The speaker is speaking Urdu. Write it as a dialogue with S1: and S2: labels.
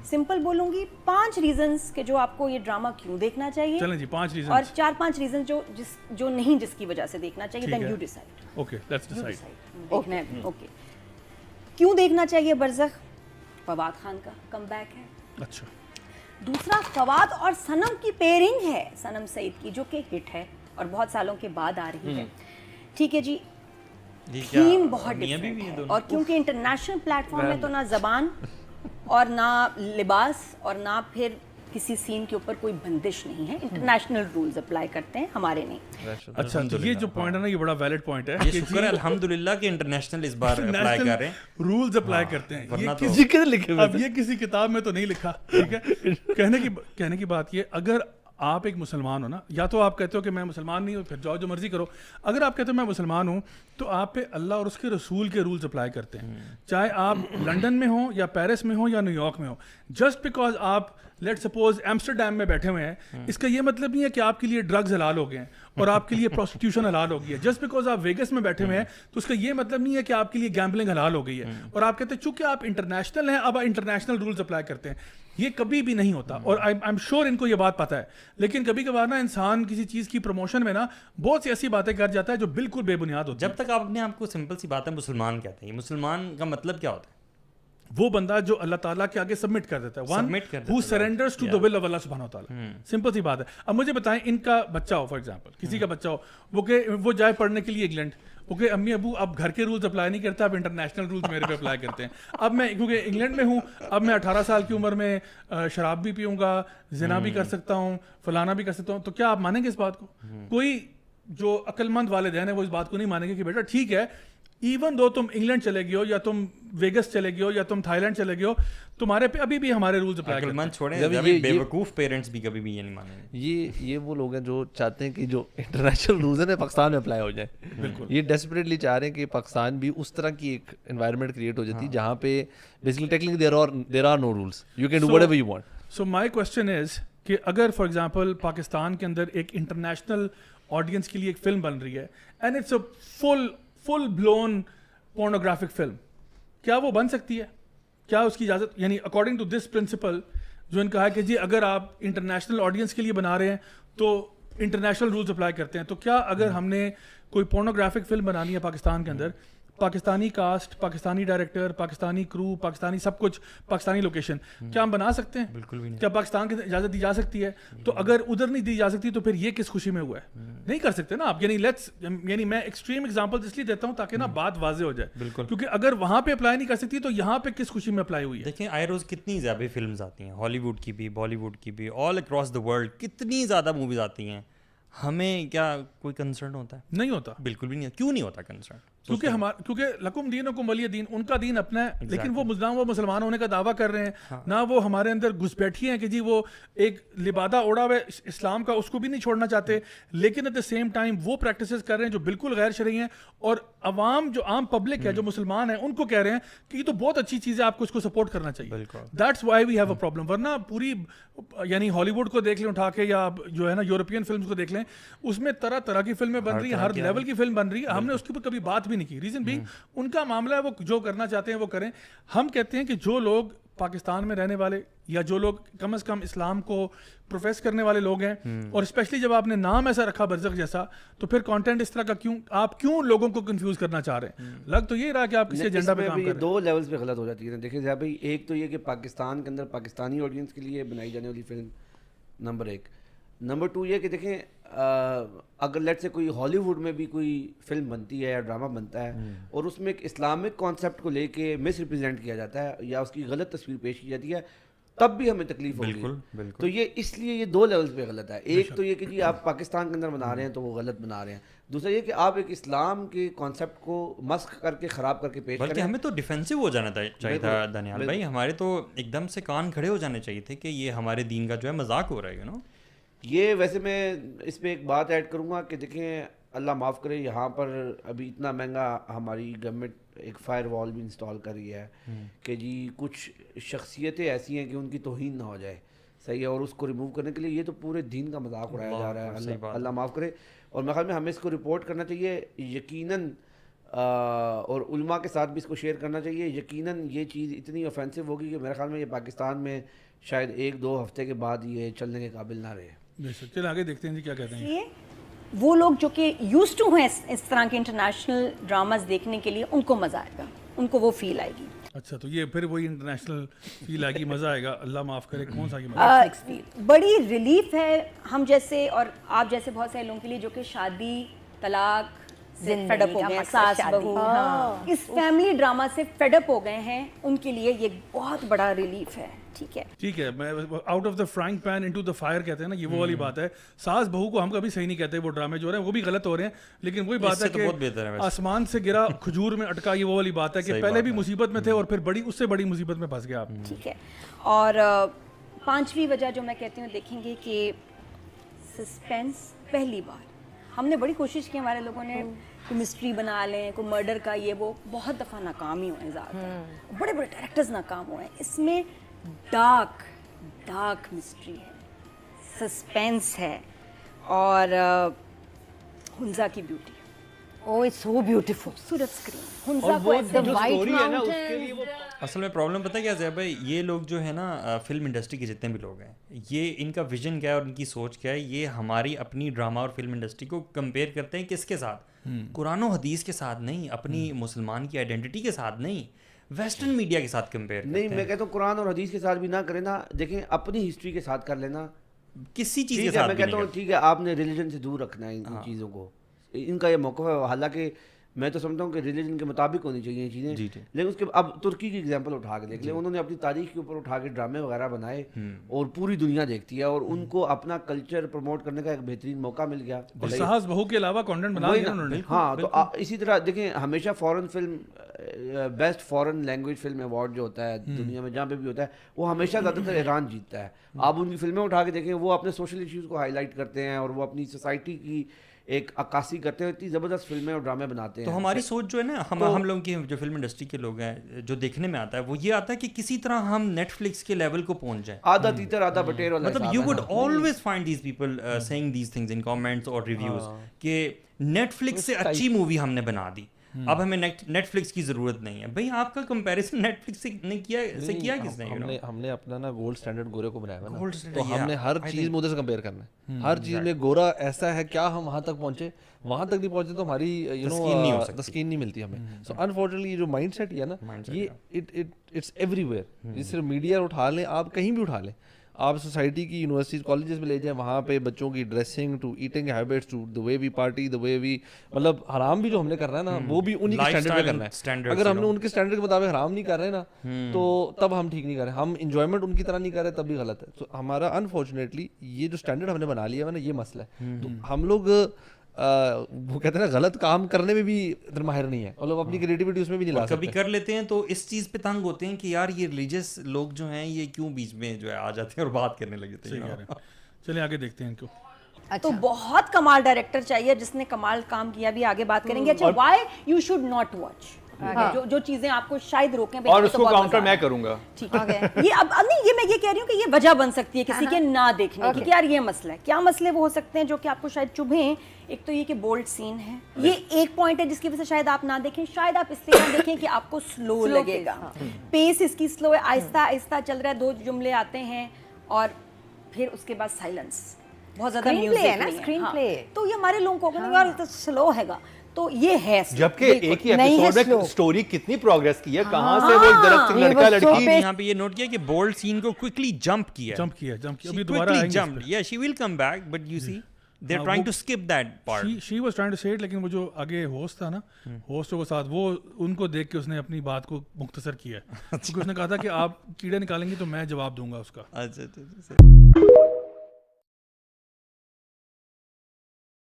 S1: سمپل بولوں گی 5 ریزنز کہ جو آپ کو یہ ڈرامہ کیوں دیکھنا چاہیے.
S2: چلیں جی 5 ریزنز
S1: اور 4-5 ریزنز جو نہیں جس کی وجہ سے دیکھنا چاہیے. Then you decide.
S2: Okay let's decide.
S1: دیکھنا ہے اوکے. کیوں دیکھنا چاہیے؟ برزخ فواد خان کا کم بیک ہے.
S2: اچھا.
S1: دوسرا فواد اور صنم کی پیئرنگ ہے، صنم سعید کی، جو کہ ہٹ ہے اور بہت سالوں کے بعد آ رہی ہے. ٹھیک ہے جی. تھیم بہت ڈفرینٹ ہے اور کیونکہ انٹرنیشنل پلیٹ فارم میں تو نہ زبان اور نہ لباس اور نہ پھر کسی سین کے اوپر کوئی بندش نہیں ہے. انٹرنیشنل رولز اپلائی کرتے ہیں، ہمارے نہیں.
S2: اچھا یہ جو پوائنٹ ہے نا یہ بڑا ویلڈ پوائنٹ ہے.
S3: یہ شکر ہے الحمدہ کہ انٹرنیشنل اس بار اپلائی کر رہے ہیں،
S2: رولز اپلائی کرتے ہیں.
S3: ورنہ تو
S2: کسی کے لکھے ہوئے، اب یہ کسی کتاب میں تو نہیں لکھا. ٹھیک ہے. کہنے کی بات یہ، اگر آپ ایک مسلمان ہو نا، یا تو آپ کہتے ہو کہ میں مسلمان نہیں ہوں، پھر جاؤ جو مرضی کرو. اگر آپ کہتے ہو میں مسلمان ہوں تو آپ پہ اللہ اور اس کے رسول کے رولز اپلائی کرتے ہیں، چاہے آپ لنڈن میں ہوں یا پیرس میں ہوں یا نیو یارک میں ہوں. جسٹ بیکاز آپ لیٹ سپوز ایمسٹرڈیم میں بیٹھے ہوئے ہیں، اس کا یہ مطلب نہیں ہے کہ آپ کے لیے ڈرگز حلال ہو گئے ہیں اور آپ کے لیے پروسٹیوشن حلال ہو گئی ہے. جسٹ بیکاز آپ ویگس میں بیٹھے ہوئے ہیں تو اس کا یہ مطلب نہیں ہے کہ آپ کے لیے گیمبلنگ حلال ہو گئی ہے. اور آپ کہتے ہیں چونکہ آپ انٹرنیشنل ہیں اب انٹرنیشنل رولز اپلائی کرتے ہیں. یہ کبھی بھی نہیں ہوتا اور آئی ایم شیور ان کو یہ بات پتہ ہے. لیکن کبھی کبھار نا انسان کسی چیز کی پروموشن میں نا بہت سی ایسی باتیں کر جاتا ہے جو بالکل بے بنیاد ہوتی ہیں.
S3: جب تک آپ اپنے آپ کو سمپل سی بات ہے مسلمان کہتے ہیں، مسلمان کا مطلب کیا ہوتا ہے؟
S2: وہ بندہ جو اللہ تعالیٰ کے آگے سبمٹ کر دیتا ہے. One who surrenders to the will of اللہ سبحانہ وتعالیٰ. سمپل سی بات ہے. اب مجھے بتائیں ان کا بچہ ہو، فار ایگزامپل کسی کا بچہ ہو، وہ جائے پڑھنے کے لیے انگلینڈ. اوکے امی ابو اب گھر کے رولز اپلائی نہیں کرتا، اب انٹرنیشنل رولز میرے پہ اپلائی کرتے ہیں. اب میں کیونکہ انگلینڈ میں ہوں، اب میں 18 سال کی عمر میں شراب بھی پیوں گا، زنا بھی کر سکتا ہوں، فلانا بھی کر سکتا ہوں. تو کیا آپ مانیں گے اس بات کو؟ کوئی جو عقل مند والدین ہیں وہ اس بات کو نہیں مانیں گے کہ بیٹا ٹھیک ہے ایون دو تم انگلینڈ چلے گئے ہو یا تم ویگس چلے گئے ہو یا تم تھائی لینڈ چلے گئے ہو، تمہارے پہ ابھی بھی ہمارے رولز اپلائی کرتے ہیں.
S3: چھوڑیں بے وقوف پیرنٹس بھی کبھی بھی یہ نہیں مانیں گے.
S4: یہ وہ لوگ ہیں جو چاہتے ہیں کہ جو انٹرنیشنل رولز ہیں پاکستان میں اپلائی ہو جائیں. بالکل یہ ڈیسپریٹلی چاہ رہے ہیں کہ پاکستان بھی اس طرح کی ایک انوائرمنٹ کریٹ ہو جاتی ہے جہاں پہ basically technically there are no rules, you can do whatever you want.
S2: So my question is کہ اگر فار ایگزامپل پاکستان کے اندر ایک انٹرنیشنل آڈینس کے لیے ایک فلم بن رہی ہے and it's a full blown pornographic film, کیا وہ بن سکتی ہے؟ کیا اس کی اجازت، یعنی اکارڈنگ ٹو دس پرنسپل جو ان کا ہے کہ جی اگر آپ انٹرنیشنل آڈینس کے لیے بنا رہے ہیں تو انٹرنیشنل رولز اپلائی کرتے ہیں، تو کیا اگر ہم نے کوئی پورنوگرافک فلم بنانی ہے پاکستان کے اندر، پاکستانی کاسٹ، پاکستانی ڈائریکٹر، پاکستانی کرو، پاکستانی سب کچھ، پاکستانی لوکیشن، کیا ہم بنا سکتے ہیں؟
S3: بالکل بھی نہیں.
S2: کیا پاکستان کی اجازت دی جا سکتی ہے؟ تو اگر ادھر نہیں دی جا سکتی تو پھر یہ کس خوشی میں ہوا ہے؟ نہیں کر سکتے نا آپ. یعنی میں ایکسٹریم ایگزامپل اس لیے دیتا ہوں تاکہ نا بات واضح ہو جائے.
S3: بالکل.
S2: کیونکہ اگر وہاں پہ اپلائی نہیں کر سکتی تو یہاں پہ کس خوشی میں اپلائی ہوئی ہے؟
S3: دیکھیں آئے روز کتنی زیادہ فلمز آتی ہیں، ہالی ووڈ کی بھی، بالی ووڈ کی بھی، آل اکراس دا ورلڈ کتنی زیادہ موویز آتی ہیں. ہمیں کیا کوئی کنسرن ہوتا ہے؟
S2: نہیں ہوتا.
S3: بالکل بھی نہیں. کیوں نہیں ہوتا کنسرن؟
S2: کیونکہ لکم دینکم ولی دین، ان کا دین اپنا ہے. لیکن وہ مسلمان ہونے کا دعویٰ کر رہے ہیں، نہ وہ ہمارے اندر گھس بیٹھی ہیں کہ جی وہ ایک لبادہ اوڑا ہوا اسلام کا اس کو بھی نہیں چھوڑنا چاہتے، لیکن ایٹ دا سیم ٹائم وہ پریکٹسز کر رہے ہیں جو بالکل غیر شرعی ہیں. اور عوام جو عام پبلک ہے جو مسلمان ہیں ان کو کہہ رہے ہیں کہ یہ تو بہت اچھی چیز ہے، آپ کو اس کو سپورٹ کرنا چاہیے. That's why we have a problem. ورنہ پوری یعنی ہالی ووڈ کو دیکھ لیں اٹھا کے یا جو ہے نا یورپین فلمس کو دیکھ لیں، اس میں طرح طرح کی فلمیں بن رہی ہیں، ہر لیول کی فلم بن رہی ہے. ہم نے اس کے اوپر کبھی بات بھی نہیں کی. ریزن بینگ ان کا معاملہ ہے، وہ جو کرنا چاہتے ہیں وہ کریں. ہم کہتے ہیں کہ جو لوگ پاکستان میں رہنے والے یا جو لوگ کم از کم اسلام کو پروفیس کرنے والے لوگ ہیں، اور اسپیشلی جب آپ نے نام ایسا رکھا برزخ جیسا، تو پھر کانٹینٹ اس طرح کا کیوں لوگوں کو کنفیوز کرنا چاہ رہے ہیں؟ لگ تو یہ رہا کہ آپ کسی ایجنڈا پہ کام کر رہے ہیں.
S5: دو لیولز پہ غلط ہو جاتی ہے. دیکھیں بھائی، ایک تو یہ کہ پاکستان کے اندر پاکستانی آڈینس کے لیے بنائی جانے والی فلم نمبر 1. نمبر 2 یہ کہ دیکھیں اگر لیٹ سے کوئی ہالی ووڈ میں بھی کوئی فلم بنتی ہے یا ڈرامہ بنتا ہے اور اس میں ایک اسلامک کانسیپٹ کو لے کے مس ریپرزینٹ کیا جاتا ہے یا اس کی غلط تصویر پیش کی جاتی ہے، تب بھی ہمیں تکلیف ہوگی. تو یہ اس لیے یہ 2 لیولز پہ غلط ہے. ایک تو یہ کہ جی آپ پاکستان کے اندر بنا رہے ہیں تو وہ غلط بنا رہے ہیں. دوسرا یہ کہ آپ ایک اسلام کے کانسیپٹ کو مسخ کر کے خراب کر کے پیش کریں.
S3: بلکہ ہمیں تو ڈیفینسو ہو جانا چاہیے تھا دانیال بھائی. ہمارے تو ایک دم سے کان کھڑے ہو جانے چاہیے تھے کہ یہ ہمارے دین کا جو ہے مذاق ہو رہا ہے.
S5: یہ ویسے میں اس پہ ایک بات ایڈ کروں گا کہ دیکھیں اللہ معاف کرے، یہاں پر ابھی اتنا مہنگا ہماری گورنمنٹ ایک فائر وال بھی انسٹال کر رہی ہے کہ جی کچھ شخصیتیں ایسی ہیں کہ ان کی توہین نہ ہو جائے، صحیح ہے، اور اس کو ریموو کرنے کے لیے یہ تو پورے دین کا مذاق اڑایا جا رہا ہے. اللہ معاف کرے. اور میرے خیال میں ہمیں اس کو رپورٹ کرنا چاہیے. یقیناً اور علماء کے ساتھ بھی اس کو شیئر کرنا چاہیے. یقیناً یہ چیز اتنی آفینسو ہوگی کہ میرے خیال میں یہ پاکستان میں شاید 1-2 ہفتے کے بعد یہ چلنے کے قابل نہ رہے.
S2: چلیں آگے دیکھتے ہیں جی کیا کہتے ہیں.
S1: وہ لوگ جو کہ یوز ٹو ہیں اس طرح کے انٹرنیشنل ڈراماز دیکھنے کے لیے, ان کو مزہ آئے گا, ان کو وہ فیل آئے گی.
S2: اچھا تو یہ پھر وہی انٹرنیشنل فیل آئے گی, مزہ آئے گا. اللہ معاف کرے کون سا
S1: بڑی ریلیف ہے ہم جیسے اور آپ جیسے بہت سارے لوگوں کے لیے جو کہ شادی طلاق فیڈ اپ ہو گئے ہیں, ساس بہو اس فیملی ڈراما سے فیڈ اپ ہو گئے ہیں, ان کے لیے یہ بہت بڑا ریلیف ہے. ٹھیک ہے, میں
S2: out of the frying pan into the fire کہتے ہیں نا, یہ وہ والی بات ہے. ساس بہو کو ہم کبھی صحیح نہیں کہتے, وہ ڈرامے جو ہو رہے ہیں وہ بھی غلط ہو رہے ہیں, لیکن وہی بات ہے کہ آسمان سے گرا کھجور میں اٹکا, یہ وہ والی بات ہے کہ پہلے بھی مصیبت میں تھے اور پھر بڑی اس سے بڑی مصیبت میں پھنس گیا آپ.
S1: ٹھیک ہے. اور 5ویں وجہ جو میں کہتی ہوں, دیکھیں گے کہ سسپینس. پہلی بار ہم نے بڑی کوشش کی, ہمارے لوگوں نے کوئی مسٹری بنا لیں, کوئی مرڈر کا, یہ وہ بہت دفعہ ناکام ہی ہوئے ہیں, زیادہ بڑے بڑے ڈائریکٹرز ناکام ہوئے ہیں. اس میں ڈارک مسٹری ہے, سسپینس ہے, اور حنزہ کی beauty.
S6: Oh, it's so beautiful.
S1: خوبصورت اسکرین. حنزہ کو
S6: The White Mountains.
S3: اصل میں پرابلم پتہ کیا ہے بھائی, یہ لوگ جو ہے نا فلم انڈسٹری کے جتنے بھی لوگ ہیں, یہ ان کا ویژن کیا ہے اور ان کی سوچ کیا ہے, یہ ہماری اپنی ڈرامہ اور فلم انڈسٹری کو کمپیئر کرتے ہیں کس کے ساتھ, قرآن و حدیث کے ساتھ نہیں, اپنی مسلمان کی آئیڈینٹی کے ساتھ نہیں, ویسٹرن میڈیا کے ساتھ کمپیئر کرتے ہیں.
S5: نہیں, میں کہتا ہوں قرآن اور حدیث کے ساتھ بھی نہ کریں نا, دیکھیں اپنی ہسٹری کے ساتھ کر لینا,
S3: کسی چیز کے ساتھ.
S5: میں کہتا ہوں ٹھیک ہے, آپ نے ریلیجن سے دور رکھنا ہے ان چیزوں کو, ان کا یہ موقف ہے. حالانکہ میں تو سمجھتا ہوں کہ ریلیجن کے مطابق ہونی چاہیے یہ چیزیں, لیکن اس کے اب ترکی کی ایگزامپل اٹھا کے دیکھ لیں, انہوں نے اپنی تاریخ کے اوپر اٹھا کے ڈرامے وغیرہ بنائے اور پوری دنیا دیکھتی ہے, اور ان کو اپنا کلچر پروموٹ کرنے کا ایک بہترین موقع مل گیا.
S2: ساس بہو کے علاوہ کانٹینٹ بنا دیا انہوں نے.
S5: ہاں, تو اسی طرح دیکھیں ہمیشہ فورن فلم, بیسٹ فورن لینگویج فلم ایوارڈ جو ہوتا ہے دنیا میں جہاں پہ بھی ہوتا ہے, وہ ہمیشہ زیادہ تر ایران جیتتا ہے. آپ ان کی فلمیں اٹھا کے دیکھیں, وہ اپنے سوشل ایشوز کو ہائی لائٹ کرتے ہیں اور وہ اپنی سوسائٹی کی ایک عکاسی کرتے ہیں, اتنی زبردست فلمیں اور ڈرامے بناتے ہیں.
S3: تو ہماری سوچ جو ہے نا, ہم لوگوں کی جو فلم انڈسٹری کے لوگ ہیں, جو دیکھنے میں آتا ہے وہ یہ آتا ہے کہ کسی طرح ہم نیٹ فلکس کے لیول کو پہنچ جائیں.
S5: آدھا تیتر آدھا بٹیر والا,
S3: مطلب you would always find these people seeing these things in comments اور ریویوز کہ نیٹ فلکس سے اچھی مووی ہم نے بنا دی, اب ہمیں نیٹ فلکس کی ضرورت نہیں ہے. بھائی آپ کا کمپیریزن نیٹ فلکس سے کیا کس نے؟
S4: ہم نے اپنا نا گولڈ اسٹینڈرڈ گورے کو بنایا ہوا نا, تو ہم نے ہر چیز میں ادھر سے کمپیئر کرنا ہے. ہر چیز میں گورا ایسا ہے, کیا ہم وہاں تک پہنچے, وہاں تک نہیں پہنچے تو ہماری تسکین نہیں ملتی ہمیں. سو انفارچونیٹلی یہ جو مائنڈ سیٹ ہے نا, یہ اٹس ایوری ویئر. یہ صرف میڈیا اٹھا لیں, آپ کہیں بھی اٹھا لیں, آپ سوسائٹی کی یونیورسٹیز کالجز میں لے جائیں, وہاں پہ بچوں کی dressing to eating habits to the way we party, the way we, مطلب حرام بھی جو ہم نے کرنا ہے نا وہ بھی انہی کے اسٹینڈرڈ پہ کرنا ہے. اگر ہم نے ان کے اسٹینڈرڈ کے مطابق حرام نہیں کر رہے نا, تو تب ہم ٹھیک نہیں کر رہے, ہم انجوائمنٹ ان کی طرح نہیں کر رہے, تب بھی غلط ہے. تو ہمارا انفارچونیٹلی یہ جو اسٹینڈرڈ ہم نے بنا لیا ہے نا, یہ مسئلہ ہے. تو ہم لوگ وہ کہتے ہیں نا غلط کام کرنے میں بھی اتنا ماہر نہیں ہے, اور لوگ اپنی کریٹیوٹی اس میں بھی نہیں لا سکتے.
S3: کبھی کر لیتے ہیں تو اس چیز پہ تنگ ہوتے ہیں کہ یار یہ ریلیجیس لوگ جو ہیں یہ کیوں بیچ میں جو ہے آ جاتے ہیں اور بات کرنے لگتے ہیں.
S2: چلیں آگے دیکھتے ہیں ان کو.
S1: تو بہت کمال ڈائریکٹر چاہیے جس نے کمال کام کیا, بھی آگے بات کریں گے. اچھا, why you should not watch, جو چیزیں آپ کو شاید روکیں,
S7: اور اس کو کاؤنٹر میں کروں گا.
S1: ٹھیک ہے, یہ اب نہیں, یہ میں یہ کہہ رہی ہوں کہ یہ وجہ بن سکتی ہے کسی کے نہ دیکھنے کی کہ یار یہ مسئلہ ہے. کیا مسئلے وہ ہو سکتے ہیں جو کہ آپ کو شاید چبھیں؟ ایک تو یہ کہ بولڈ سین ہے, یہ ایک پوائنٹ ہے جس کی وجہ سے شاید آپ نہ دیکھیں. شاید آپ اس لیے نہ دیکھیں کہ آپ کو سلو لگے گا, پیس اس کی سلو ہے, آہستہ آہستہ چل رہا ہے, 2 جملے آتے ہیں اور پھر اس کے بعد سائلنس, بہت زیادہ میوزک ہے نا, اسکرین پلے. تو یہ ہمارے لوگوں کو یار یہ تو سلو ہے گا, تو یہ ہے.
S7: جبکہ ایک ہی ایپیسوڈ میں سٹوری کتنی پروگریس کی ہے, کہاں سے وہ ایک درخت سے لڑکا لڑکی.
S3: یہاں پہ یہ نوٹ کیا کہ بولڈ سین کو کوئکلی جمپ کیا,
S2: ابھی دوبارہ
S3: جمپ. یا she will come back, but you see they are trying to skip that part.
S2: She was trying to say it, لیکن وہ جو آگے ہوسٹ تھا نا, ہوسٹوں کے ساتھ وہ ان کو دیکھ کے اس نے اپنی بات کو مختصر کیا ہے, کیونکہ اس نے کہا تھا کہ آپ کیڑے نکالیں گے تو میں جواب دوں گا اس کا.
S3: اچھا